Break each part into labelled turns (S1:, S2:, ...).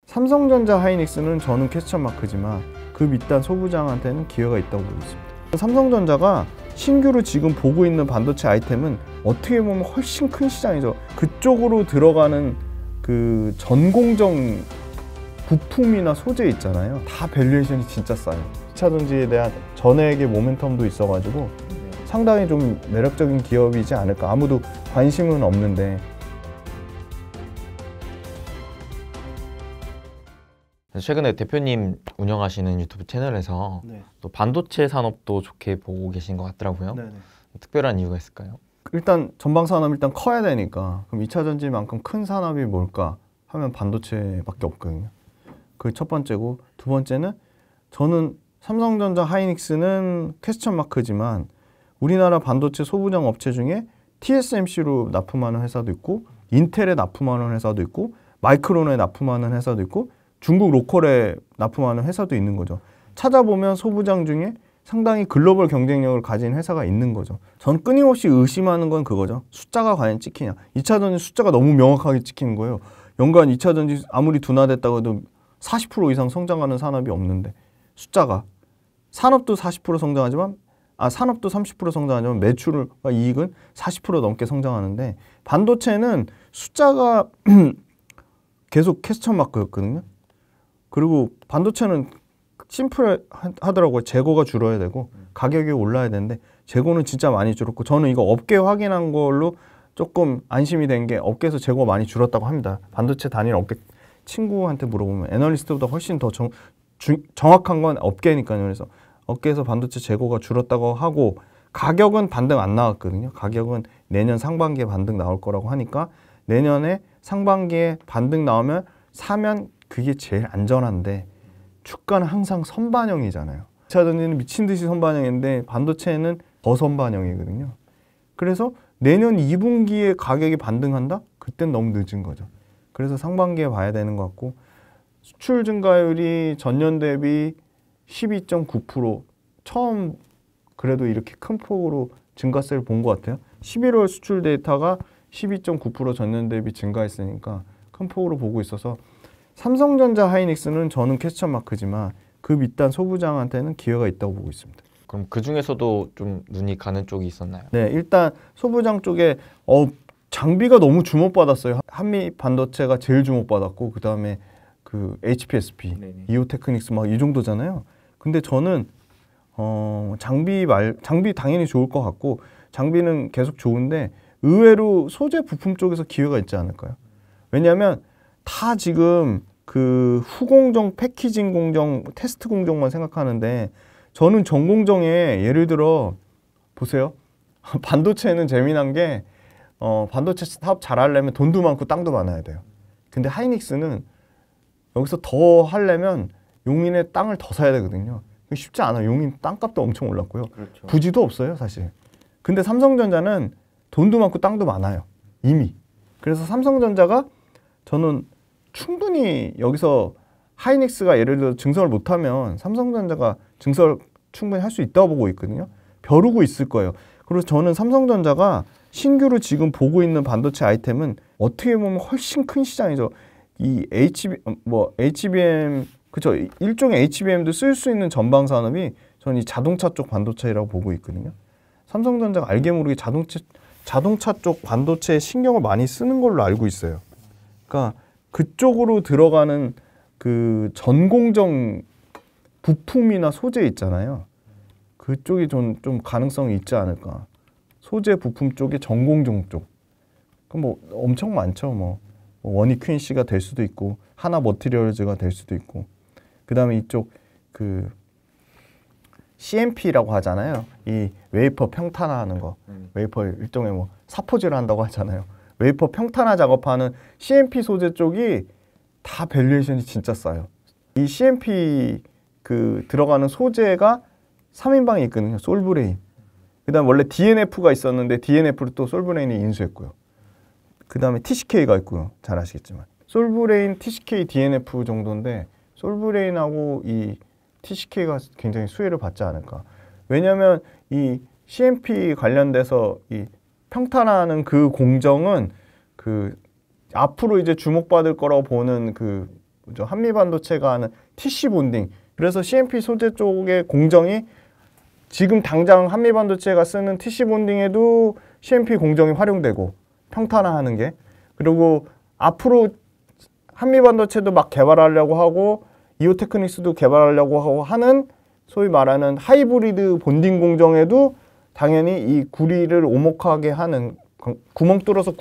S1: 삼성전자 하이닉스는 저는 퀘스천 마크지만 그 밑단 소부장한테는 기회가 있다고 보고 있습니다. 삼성전자가 신규로 지금 보고 있는 반도체 아이템은 어떻게 보면 훨씬 큰 시장이죠. 그쪽으로 들어가는 그 전공정 부품이나 소재 있잖아요. 다 밸류에이션이 진짜 싸요. 2차 전지에 대한 전액의 모멘텀도 있어가지고 상당히 좀 매력적인 기업이지 않을까. 아무도 관심은 없는데.
S2: 최근에 대표님 운영하시는 유튜브 채널에서 또 반도체 산업도 좋게 보고 계신 것 같더라고요. 특별한 이유가 있을까요?
S1: 일단 전방 산업이 일단 커야 되니까, 그럼 2차 전지만큼 큰 산업이 뭘까 하면 반도체밖에 없거든요. 그게 첫 번째고, 두 번째는 저는 삼성전자 하이닉스는 퀘스천 마크지만 우리나라 반도체 소부장 업체 중에 TSMC로 납품하는 회사도 있고, 인텔에 납품하는 회사도 있고, 마이크론에 납품하는 회사도 있고, 중국 로컬에 납품하는 회사도 있는 거죠. 찾아보면 소부장 중에 상당히 글로벌 경쟁력을 가진 회사가 있는 거죠. 전 끊임없이 의심하는 건 그거죠. 숫자가 과연 찍히냐. 2차 전지 숫자가 너무 명확하게 찍히는 거예요. 연간 2차 전지 아무리 둔화됐다고 해도 40% 이상 성장하는 산업이 없는데, 숫자가 산업도 40% 성장하지만 산업도 30% 성장하지만 매출과 이익은 40% 넘게 성장하는데, 반도체는 숫자가 계속 퀘스천 마크였거든요. 그리고 반도체는 심플하더라고요. 재고가 줄어야 되고 가격이 올라야 되는데 재고는 진짜 많이 줄었고, 저는 이거 업계 확인한 걸로 조금 안심이 된 게 업계에서 재고가 많이 줄었다고 합니다. 반도체 단일 업계 친구한테 물어보면 애널리스트보다 훨씬 더 정확한 건 업계니까요. 그래서 업계에서 반도체 재고가 줄었다고 하고, 가격은 반등 안 나왔거든요. 가격은 내년 상반기에 반등 나올 거라고 하니까 내년에 상반기에 반등 나오면 사면 그게 제일 안전한데, 주가는 항상 선반영이잖아요. 2차 전지는 미친 듯이 선반영인데 반도체는 더 선반영이거든요. 그래서 내년 2분기에 가격이 반등한다? 그땐 너무 늦은 거죠. 그래서 상반기에 봐야 되는 것 같고, 수출 증가율이 전년 대비 12.9% 처음 그래도 이렇게 큰 폭으로 증가세를 본 것 같아요. 11월 수출 데이터가 12.9% 전년 대비 증가했으니까 큰 폭으로 보고 있어서, 삼성전자 하이닉스는 저는 퀘스천 마크지만 그 밑단 소부장한테는 기회가 있다고 보고 있습니다.
S2: 그럼 그 중에서도 좀 눈이 가는 쪽이 있었나요?
S1: 네, 일단 소부장 쪽에 장비가 너무 주목받았어요. 한미 반도체가 제일 주목받았고, 그 다음에 그 HPSP, 이오테크닉스 막 이 정도잖아요. 근데 저는 장비 당연히 좋을 것 같고, 장비는 계속 좋은데 의외로 소재 부품 쪽에서 기회가 있지 않을까요? 왜냐하면 다 지금 그 후공정, 패키징 공정, 테스트 공정만 생각하는데, 저는 전공정에 예를 들어 보세요. 반도체는 재미난 게 반도체 사업 잘하려면 돈도 많고 땅도 많아야 돼요. 근데 하이닉스는 여기서 더 하려면 용인에 땅을 더 사야 되거든요. 쉽지 않아요. 용인 땅값도 엄청 올랐고요. 그렇죠. 부지도 없어요, 사실. 근데 삼성전자는 돈도 많고 땅도 많아요, 이미. 그래서 삼성전자가 저는 충분히 여기서 하이닉스가 예를 들어 증설을 못하면 삼성전자가 증설 충분히 할 수 있다고 보고 있거든요. 벼르고 있을 거예요. 그래서 저는 삼성전자가 신규로 지금 보고 있는 반도체 아이템은 어떻게 보면 훨씬 큰 시장이죠. 이 HBM, 그쵸, 일종의 HBM도 쓸 수 있는 전방 산업이 저는 이 자동차 쪽 반도체라고 보고 있거든요. 삼성전자가 알게 모르게 자동차 쪽 반도체에 신경을 많이 쓰는 걸로 알고 있어요. 그러니까 그쪽으로 들어가는 그 전공정 부품이나 소재 있잖아요. 그쪽이 좀 가능성이 있지 않을까. 소재 부품 쪽에 전공정 쪽. 그럼 뭐 엄청 많죠. 뭐 원익퀸시가 될 수도 있고, 하나 머티리얼즈가 될 수도 있고, 그 다음에 이쪽 그 CMP라고 하잖아요. 이 웨이퍼 평탄화하는 거, 웨이퍼 일종의 뭐 사포질을 한다고 하잖아요. 웨이퍼 평탄화 작업하는 CMP 소재 쪽이 다 밸류에이션이 진짜 싸요. 이 CMP 그 들어가는 소재가 3인방이 있거든요. 솔브레인. 그 다음에 원래 DNF가 있었는데 DNF를 또 솔브레인이 인수했고요. 그 다음에 TCK가 있고요. 잘 아시겠지만. 솔브레인, TCK, DNF 정도인데 솔브레인하고 이 TCK가 굉장히 수혜를 받지 않을까. 왜냐하면 이 CMP 관련돼서 이 평탄화하는 그 공정은 그 앞으로 이제 주목받을 거라고 보는 그 한미 반도체가 하는 TC 본딩. 그래서 CMP 소재 쪽의 공정이 지금 당장 한미 반도체가 쓰는 TC 본딩에도 CMP 공정이 활용되고 평탄화하는 게, 그리고 앞으로 한미 반도체도 막 개발하려고 하고 이오테크닉스도 개발하려고 하고 하는 소위 말하는 하이브리드 본딩 공정에도 당연히 이 구리를 오목하게 하는, 구멍 뚫어서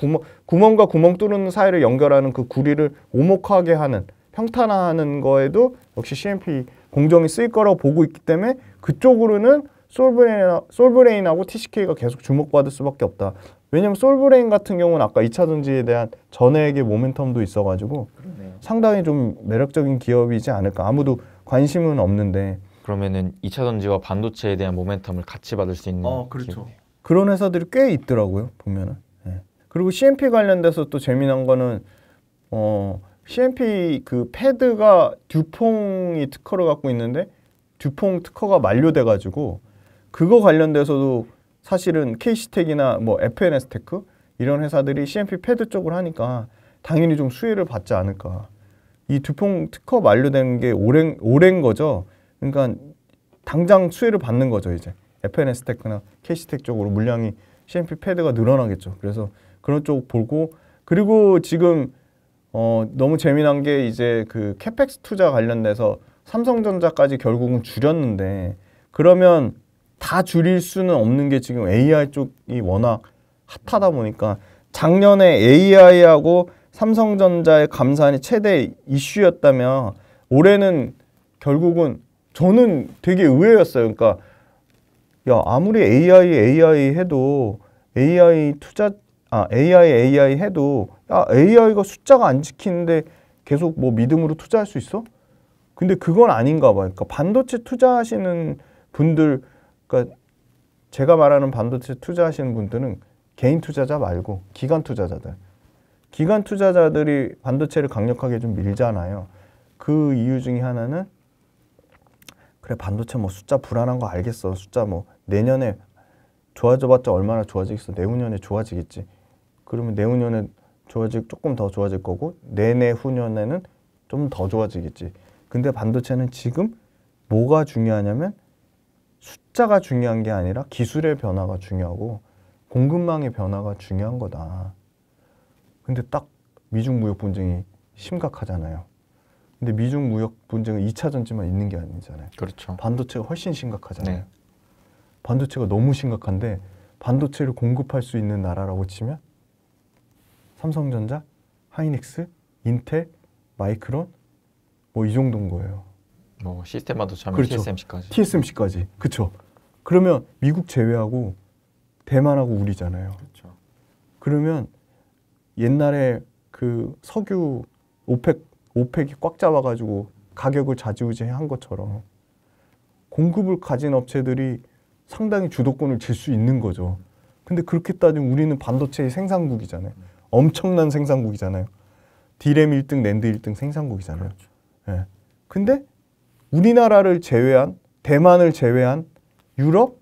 S1: 구멍과 구멍 뚫는 사이를 연결하는 그 구리를 오목하게 하는, 평탄화하는 거에도 역시 CMP 공정이 쓰일 거라고 보고 있기 때문에 그쪽으로는 솔브레인하고 TCK가 계속 주목받을 수밖에 없다. 왜냐면 솔브레인 같은 경우는 아까 2차 전지에 대한 전액의 모멘텀도 있어가지고 그러네요. 상당히 좀 매력적인 기업이지 않을까. 아무도 관심은 없는데.
S2: 그러면은 2차 전지와 반도체에 대한 모멘텀을 같이 받을 수 있는
S1: 그렇죠.
S2: 기업이네요.
S1: 그런 회사들이 꽤 있더라고요, 보면은. 네. 그리고 CMP 관련돼서 또 재미난 거는 CMP 그 패드가 듀퐁이 특허를 갖고 있는데 듀퐁 특허가 만료돼가지고 그거 관련돼서도 사실은 KC텍이나 뭐 FNS테크 이런 회사들이 CMP 패드 쪽을 하니까 당연히 좀 수혜를 받지 않을까. 이 듀퐁 특허 만료된 게 오랜 거죠. 그러니까 당장 수혜를 받는 거죠. 이제 FNS테크나 KC텍 쪽으로 물량이 CMP 패드가 늘어나겠죠. 그래서 그런 쪽 보고, 그리고 지금 너무 재미난 게 이제 그 캐펙스 투자 관련돼서 삼성전자까지 결국은 줄였는데, 그러면 다 줄일 수는 없는 게 지금 AI 쪽이 워낙 핫하다 보니까 작년에 AI하고 삼성전자의 감산이 최대 이슈였다면 올해는 결국은 저는 되게 의외였어요. 그러니까 야, 아무리 AI 해도 AI 해도 야, AI가 숫자가 안 지키는데 계속 뭐 믿음으로 투자할 수 있어? 근데 그건 아닌가 봐요. 그러니까 반도체 투자하시는 분들, 그러니까 제가 말하는 반도체 투자하시는 분들은 개인 투자자 말고 기관 투자자들. 기관 투자자들이 반도체를 강력하게 좀 밀잖아요. 그 이유 중에 하나는 그래, 반도체 뭐 숫자 불안한 거 알겠어. 숫자 뭐 내년에 좋아져봤자 얼마나 좋아지겠어. 내후년에 좋아지겠지. 그러면 내후년에 조금 더 좋아질 거고 내내후년에는 좀 더 좋아지겠지. 근데 반도체는 지금 뭐가 중요하냐면 숫자가 중요한 게 아니라 기술의 변화가 중요하고 공급망의 변화가 중요한 거다. 근데 딱 미중 무역 분쟁이 심각하잖아요. 근데 미중 무역 분쟁은 2차 전지만 있는 게 아니잖아요.
S2: 그렇죠.
S1: 반도체가 훨씬 심각하잖아요.
S2: 네.
S1: 반도체가 너무 심각한데 반도체를 공급할 수 있는 나라라고 치면 삼성전자, 하이닉스, 인텔, 마이크론 뭐 이 정도인 거예요.
S2: 뭐 시스템 반도체 하면
S1: 그렇죠.
S2: TSMC까지.
S1: TSMC까지. 그렇죠. 그러면 미국 제외하고 대만하고 우리잖아요.
S2: 그렇죠.
S1: 그러면 옛날에 그 석유 오펙이 꽉 잡아가지고 가격을 좌지우지한 것처럼 공급을 가진 업체들이 상당히 주도권을 쥘 수 있는 거죠. 근데 그렇게 따지면 우리는 반도체의 생산국이잖아요. 엄청난 생산국이잖아요. 디램 1등, 낸드 1등 생산국이잖아요. 그렇죠. 예. 근데 우리나라를 제외한, 대만을 제외한 유럽,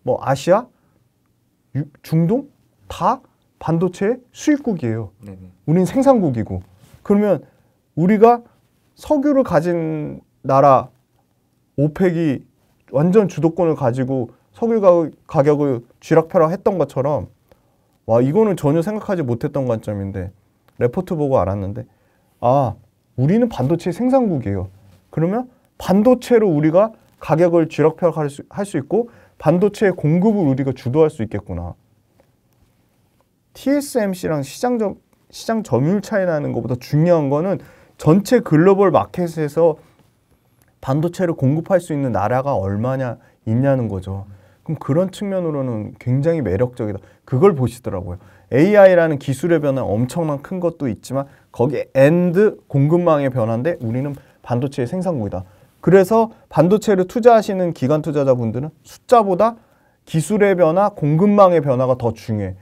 S1: 뭐 아시아, 중동 다 반도체 수입국이에요. 네네. 우린 생산국이고. 그러면 우리가 석유를 가진 나라 오펙이 완전 주도권을 가지고 석유 가격을 쥐락펴락했던 것처럼, 와, 이거는 전혀 생각하지 못했던 관점인데 레포트 보고 알았는데, 아, 우리는 반도체 생산국이에요. 그러면 반도체로 우리가 가격을 쥐락펴락 할 수 있고 반도체의 공급을 우리가 주도할 수 있겠구나. TSMC랑 시장 점유율 차이 나는 것보다 중요한 거는 전체 글로벌 마켓에서 반도체를 공급할 수 있는 나라가 얼마냐 있냐는 거죠. 그럼 그런 측면으로는 굉장히 매력적이다. 그걸 보시더라고요. AI라는 기술의 변화 엄청난 큰 것도 있지만 거기에 엔드 공급망의 변화인데 우리는 반도체의 생산국이다. 그래서 반도체를 투자하시는 기관 투자자분들은 숫자보다 기술의 변화, 공급망의 변화가 더 중요해.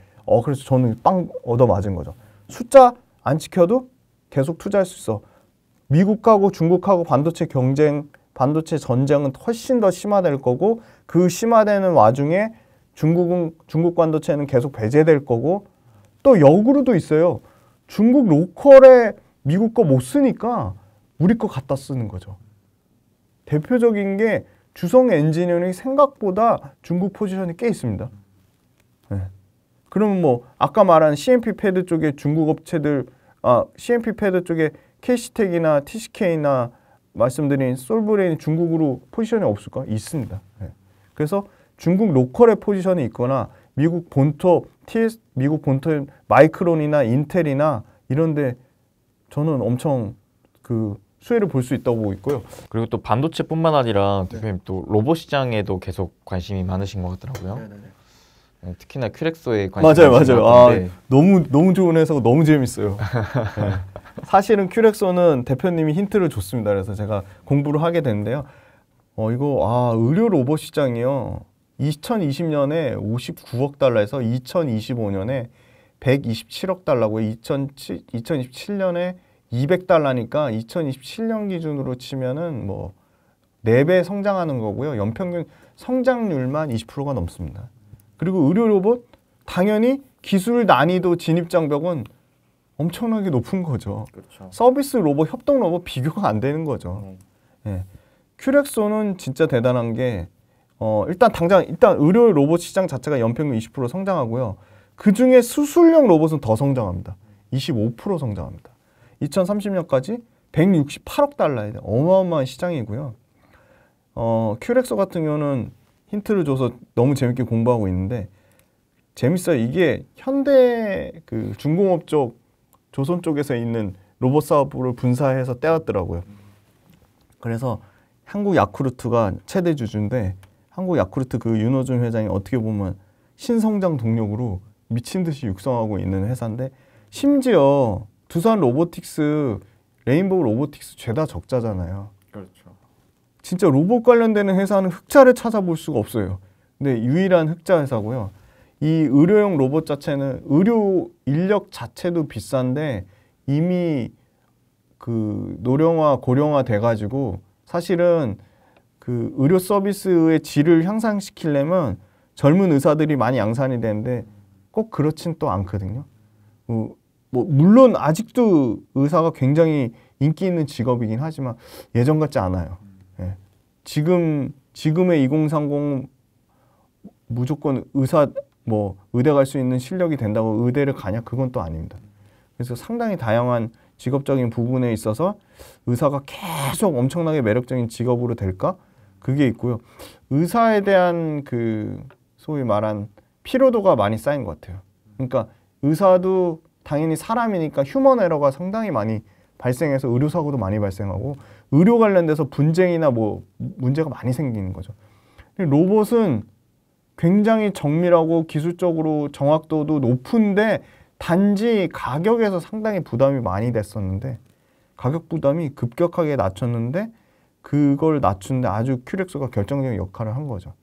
S1: 그래서 저는 빵 얻어맞은 거죠. 숫자 안 지켜도 계속 투자할 수 있어. 미국하고 중국하고 반도체 전쟁은 훨씬 더 심화될 거고, 그 심화되는 와중에 중국 반도체는 계속 배제될 거고, 또 역으로도 있어요. 중국 로컬의 미국 거 못 쓰니까 우리 거 갖다 쓰는 거죠. 대표적인 게 주성 엔지니어링이 생각보다 중국 포지션이 꽤 있습니다. 네. 그러면 뭐 아까 말한 CMP 패드 쪽에 중국 업체들, CMP 패드 쪽에 KC텍이나 TCK나 말씀드린 솔브레인이 중국으로 포지션이 없을까? 있습니다. 네. 그래서 중국 로컬의 포지션이 있거나 미국 본토 미국 본토 마이크론이나 인텔이나 이런데 저는 엄청 그 수혜를 볼 수 있다고 보고 있고요.
S2: 그리고 또 반도체뿐만 아니라 대표님 또 로봇 시장에도 계속 관심이 많으신 것 같더라고요. 네, 특히나 큐렉소에 관심이
S1: 맞아요. 너무 좋은 회사고 너무 재밌어요. 네. 사실은 큐렉소는 대표님이 힌트를 줬습니다. 그래서 제가 공부를 하게 됐는데요. 의료 로봇 시장이요. 2020년에 59억 달러에서 2025년에 127억 달러고요. 2027년에 200달러니까 2027년 기준으로 치면은 뭐 4배 성장하는 거고요. 연평균 성장률만 20%가 넘습니다. 그리고 의료 로봇 당연히 기술 난이도 진입 장벽은 엄청나게 높은 거죠.
S2: 그렇죠.
S1: 서비스 로봇, 협동 로봇 비교가 안 되는 거죠. 예. 큐렉소는 진짜 대단한 게 일단 의료 로봇 시장 자체가 연평균 20% 성장하고요. 그 중에 수술용 로봇은 더 성장합니다. 25% 성장합니다. 2030년까지 168억 달러에 어마어마한 시장이고요. 큐렉소 같은 경우는 힌트를 줘서 너무 재밌게 공부하고 있는데 재밌어요. 이게 현대 그 중공업 쪽 조선 쪽에서 있는 로봇 사업부를 분사해서 떼었더라고요. 그래서 한국 야쿠르트가 최대 주주인데 한국 야쿠르트 그 윤호중 회장이 어떻게 보면 신성장 동력으로 미친 듯이 육성하고 있는 회사인데 심지어 두산 로보틱스, 레인보우 로보틱스 죄다 적자잖아요.
S2: 그렇죠.
S1: 진짜 로봇 관련되는 회사는 흑자를 찾아볼 수가 없어요. 근데 유일한 흑자 회사고요. 이 의료용 로봇 자체는 의료 인력 자체도 비싼데 이미 그 노령화, 고령화 돼가지고 사실은 그 의료 서비스의 질을 향상시키려면 젊은 의사들이 많이 양산이 되는데 꼭 그렇진 또 않거든요. 물론 아직도 의사가 굉장히 인기 있는 직업이긴 하지만 예전 같지 않아요. 예. 지금의 2030 무조건 의대 갈 수 있는 실력이 된다고 의대를 가냐? 그건 또 아닙니다. 그래서 상당히 다양한 직업적인 부분에 있어서 의사가 계속 엄청나게 매력적인 직업으로 될까? 그게 있고요. 의사에 대한 그 소위 말한 피로도가 많이 쌓인 것 같아요. 그러니까 의사도 당연히 사람이니까 휴먼 에러가 상당히 많이 발생해서 의료사고도 많이 발생하고 의료 관련돼서 분쟁이나 뭐 문제가 많이 생기는 거죠. 로봇은 굉장히 정밀하고 기술적으로 정확도도 높은데 단지 가격에서 상당히 부담이 많이 됐었는데 가격 부담이 급격하게 낮췄는데 그걸 낮추는데 아주 큐렉소가 결정적인 역할을 한 거죠.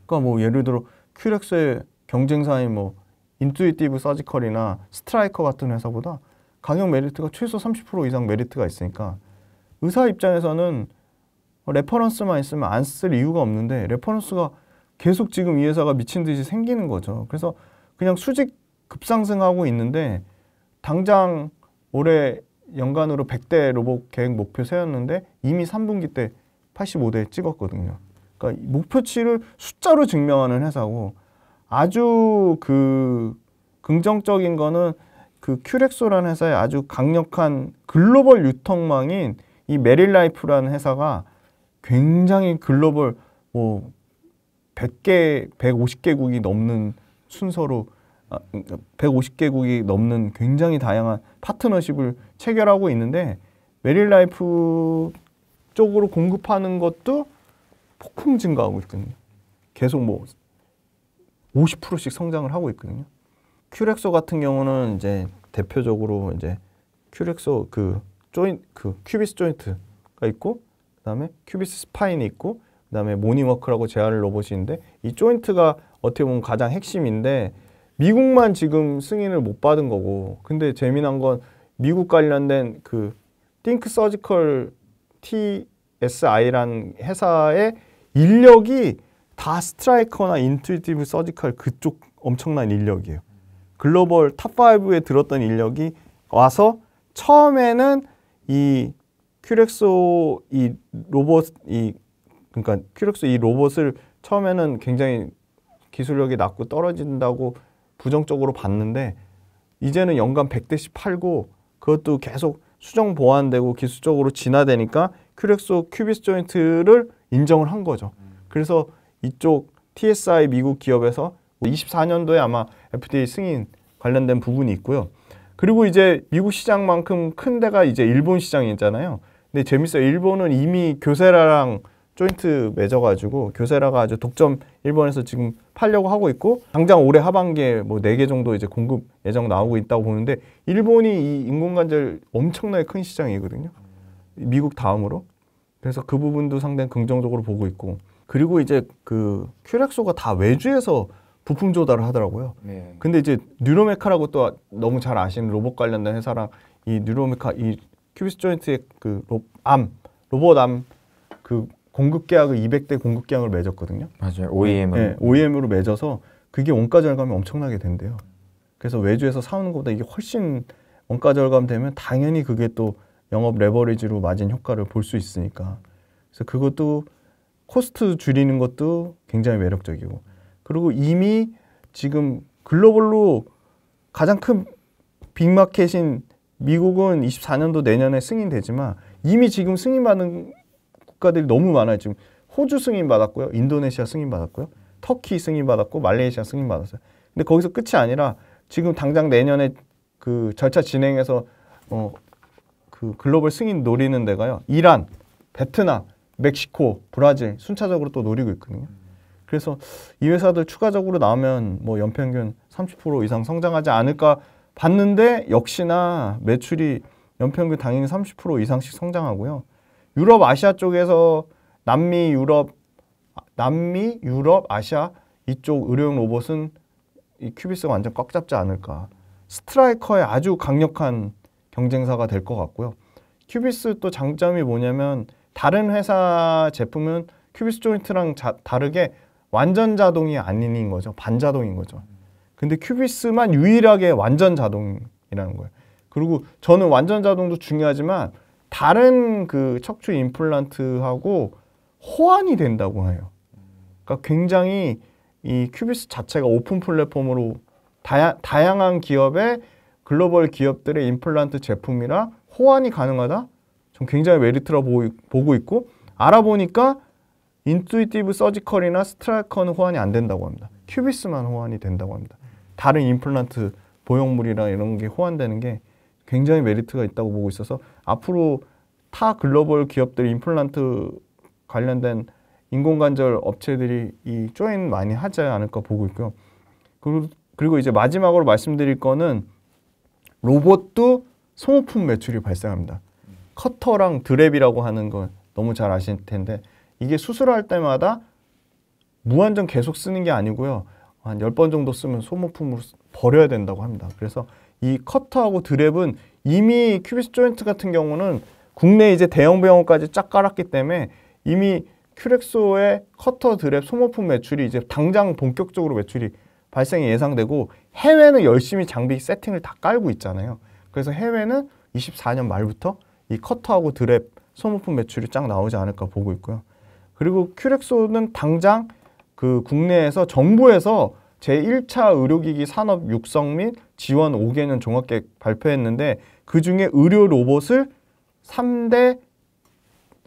S1: 그러니까 뭐 예를 들어 큐렉소의 경쟁사인 뭐 인투이티브 서지컬이나 스트라이커 같은 회사보다 가격 메리트가 최소 30% 이상 메리트가 있으니까 의사 입장에서는 레퍼런스만 있으면 안 쓸 이유가 없는데 레퍼런스가 계속 지금 이 회사가 미친 듯이 생기는 거죠. 그래서 그냥 수직 급상승하고 있는데 당장 올해 연간으로 100대 로봇 계획 목표 세웠는데 이미 3분기 때 85대 찍었거든요. 그러니까 목표치를 숫자로 증명하는 회사고 아주 그 긍정적인 거는 그 큐렉소라는 회사의 아주 강력한 글로벌 유통망인 이 메릴라이프라는 회사가 굉장히 글로벌 뭐 100개, 150개국이 넘는 순서로 150개국이 넘는 굉장히 다양한 파트너십을 체결하고 있는데 메릴라이프 쪽으로 공급하는 것도 폭풍 증가하고 있거든요. 계속 뭐 50%씩 성장을 하고 있거든요. 큐렉소 같은 경우는 이제 대표적으로 이제 큐렉소 큐비스 조인트가 있고 그다음에 큐비스 스파인이 있고 그다음에 모닝워크라고 제어할 로봇인데 이 조인트가 어떻게 보면 가장 핵심인데 미국만 지금 승인을 못 받은 거고 근데 재미난 건 미국 관련된 그 띵크 서지컬 TSI라는 회사의 인력이 다 스트라이커나 인투이티브 서지컬 그쪽 엄청난 인력이에요. 글로벌 탑5에 들었던 인력이 와서 처음에는 이 큐렉소 이 로봇 그러니까 큐렉소 이 로봇을 처음에는 굉장히 기술력이 낮고 떨어진다고 부정적으로 봤는데 이제는 연간 100대씩 팔고 그것도 계속 수정 보완되고 기술적으로 진화되니까 큐렉소 큐비스 조인트를 인정을 한 거죠. 그래서 이쪽 TSI 미국 기업에서 24년도에 아마 FDA 승인 관련된 부분이 있고요. 그리고 이제 미국 시장만큼 큰 데가 이제 일본 시장이잖아요. 근데 재밌어요. 일본은 이미 교세라랑 조인트 맺어가지고 교세라가 아주 독점 일본에서 지금 팔려고 하고 있고 당장 올해 하반기에 뭐 4개 정도 이제 공급 예정 나오고 있다고 보는데 일본이 이 인공관절 엄청나게 큰 시장이거든요. 미국 다음으로. 그래서 그 부분도 상당히 긍정적으로 보고 있고 그리고 이제 그 큐렉소가 다 외주에서 부품 조달을 하더라고요. 네. 근데 이제 뉴로메카라고 또 너무 잘 아시는 로봇 관련된 회사랑 이 뉴로메카 이 큐비스 조인트의 그 로봇 암 그 공급 계약을 200대 공급 계약을 맺었거든요.
S2: 맞아요. OEM으로.
S1: 네, OEM으로 맺어서 그게 원가 절감이 엄청나게 된대요. 그래서 외주에서 사오는 것보다 이게 훨씬 원가 절감 되면 당연히 그게 또 영업 레버리지로 마진 효과를 볼 수 있으니까. 그래서 그것도 코스트 줄이는 것도 굉장히 매력적이고. 그리고 이미 지금 글로벌로 가장 큰 빅마켓인 미국은 24년도 내년에 승인되지만 이미 지금 승인받은 국가들이 너무 많아요. 지금 호주 승인받았고요. 인도네시아 승인받았고요. 터키 승인받았고 말레이시아 승인받았어요. 근데 거기서 끝이 아니라 지금 당장 내년에 그 절차 진행해서 그 글로벌 승인 노리는 데가요. 이란, 베트남, 멕시코, 브라질 순차적으로 또 노리고 있거든요. 그래서 이 회사들 추가적으로 나오면 뭐 연평균 30% 이상 성장하지 않을까 봤는데 역시나 매출이 연평균 당연히 30% 이상씩 성장하고요. 유럽, 아시아 쪽에서 남미, 유럽, 아시아 이쪽 의료용 로봇은 이 큐비스가 완전 꽉 잡지 않을까. 스트라이커의 아주 강력한 경쟁사가 될 것 같고요. 큐비스 또 장점이 뭐냐면 다른 회사 제품은 큐비스 조인트랑 다르게 완전 자동이 아닌 거죠. 반자동인 거죠. 근데 큐비스만 유일하게 완전 자동이라는 거예요. 그리고 저는 완전 자동도 중요하지만 다른 그 척추 임플란트하고 호환이 된다고 해요. 그러니까 굉장히 이 큐비스 자체가 오픈 플랫폼으로 다양한 기업의 글로벌 기업들의 임플란트 제품이랑 호환이 가능하다? 전 굉장히 메리트라고 보고 있고 알아보니까 인투이티브 서지컬이나 스트라이커는 호환이 안 된다고 합니다. 큐비스만 호환이 된다고 합니다. 다른 임플란트 보형물이랑 이런 게 호환되는 게 굉장히 메리트가 있다고 보고 있어서 앞으로 타 글로벌 기업들 임플란트 관련된 인공관절 업체들이 이 조인 많이 하지 않을까 보고 있고요. 그리고 이제 마지막으로 말씀드릴 거는 로봇도 소모품 매출이 발생합니다. 커터랑 드랩이라고 하는 건 너무 잘 아실 텐데 이게 수술할 때마다 무한정 계속 쓰는 게 아니고요. 한 10번 정도 쓰면 소모품으로 버려야 된다고 합니다. 그래서 이 커터하고 드랩은 이미 큐비스 조인트 같은 경우는 국내 이제 대형 병원까지 쫙 깔았기 때문에 이미 큐렉소의 커터 드랩 소모품 매출이 이제 당장 본격적으로 매출이 발생이 예상되고 해외는 열심히 장비 세팅을 다 깔고 있잖아요. 그래서 해외는 24년 말부터 이 커터하고 드랩 소모품 매출이 쫙 나오지 않을까 보고 있고요. 그리고 큐렉소는 당장 그 국내에서 정부에서 제1차 의료기기 산업 육성 및 지원 5개년 종합계획 발표했는데 그중에 의료 로봇을 3대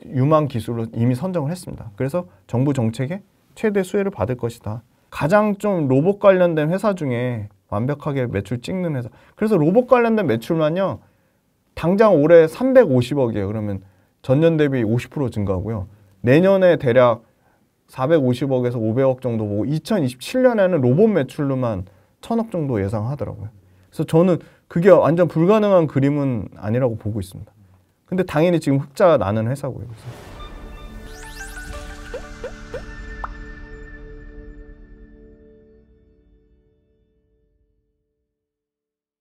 S1: 유망 기술로 이미 선정을 했습니다. 그래서 정부 정책에 최대 수혜를 받을 것이다. 가장 좀 로봇 관련된 회사 중에 완벽하게 매출 찍는 회사. 그래서 로봇 관련된 매출만요. 당장 올해 350억이에요. 그러면 전년 대비 50% 증가하고요. 내년에 대략 450억에서 500억 정도 보고 2027년에는 로봇 매출로만 1000억 정도 예상하더라고요. 그래서 저는 그게 완전 불가능한 그림은 아니라고 보고 있습니다. 근데 당연히 지금 흑자 나는 회사고요. 그래서.